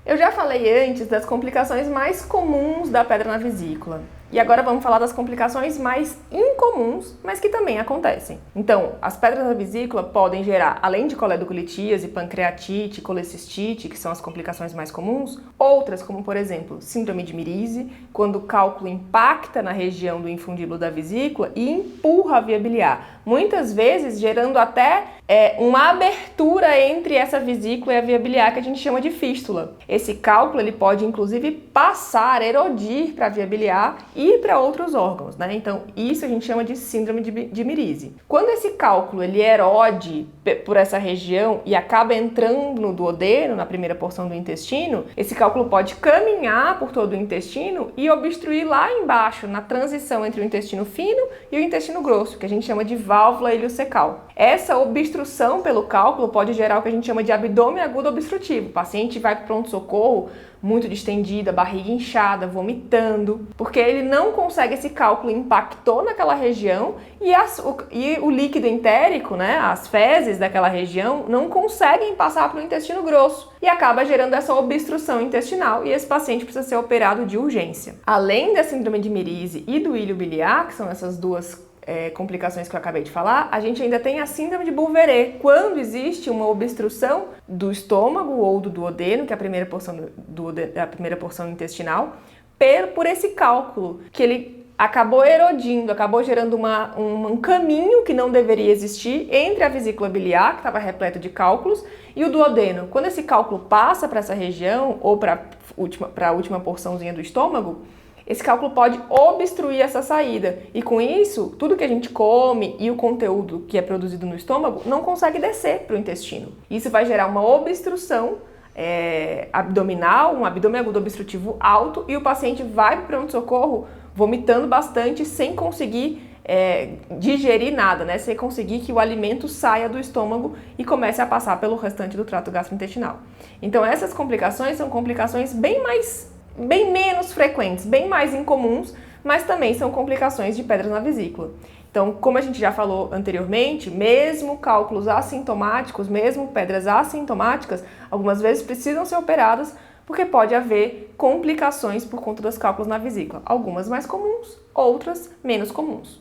Eu já falei antes das complicações mais comuns da pedra na vesícula. E agora vamos falar das complicações mais incomuns, mas que também acontecem. Então, as pedras na vesícula podem gerar, além de coledoclitíase, pancreatite, colecistite, que são as complicações mais comuns, outras como, por exemplo, síndrome de Merise, quando o cálculo impacta na região do infundíbulo da vesícula e empurra a via biliar, muitas vezes gerando até uma abertura entre essa vesícula e a via biliar, que a gente chama de fístula. Esse cálculo ele pode, inclusive, passar, erodir para a via biliar e para outros órgãos, né? Então, isso a gente chama de síndrome de Merise. Quando esse cálculo ele erode por essa região e acaba entrando no duodeno, na primeira porção do intestino, esse cálculo pode caminhar por todo o intestino e obstruir lá embaixo, na transição entre o intestino fino e o intestino grosso, que a gente chama de válvula ileocecal. Essa obstrução pelo cálculo pode gerar o que a gente chama de abdômen agudo obstrutivo. O paciente vai para o pronto-socorro muito distendida, barriga inchada, vomitando, porque ele não consegue, esse cálculo impactou naquela região e o líquido entérico, né, as fezes daquela região, não conseguem passar para o intestino grosso e acaba gerando essa obstrução intestinal e esse paciente precisa ser operado de urgência. Além da síndrome de Merise e do ilho biliar, que são essas duas complicações que eu acabei de falar, a gente ainda tem a síndrome de Bouveret, quando existe uma obstrução do estômago ou do duodeno, que é a primeira porção intestinal, por esse cálculo, que ele acabou erodindo, acabou gerando um caminho que não deveria existir entre a vesícula biliar, que estava repleta de cálculos, e o duodeno. Quando esse cálculo passa para essa região, ou para a última porçãozinha do estômago, esse cálculo pode obstruir essa saída e com isso, tudo que a gente come e o conteúdo que é produzido no estômago não consegue descer para o intestino. Isso vai gerar uma obstrução abdominal, um abdômen agudo obstrutivo alto e o paciente vai para o pronto-socorro vomitando bastante sem conseguir digerir nada, né? Sem conseguir que o alimento saia do estômago e comece a passar pelo restante do trato gastrointestinal. Então essas complicações são complicações bem menos frequentes, bem mais incomuns, mas também são complicações de pedras na vesícula. Então, como a gente já falou anteriormente, mesmo cálculos assintomáticos, mesmo pedras assintomáticas, algumas vezes precisam ser operadas porque pode haver complicações por conta dos cálculos na vesícula. Algumas mais comuns, outras menos comuns.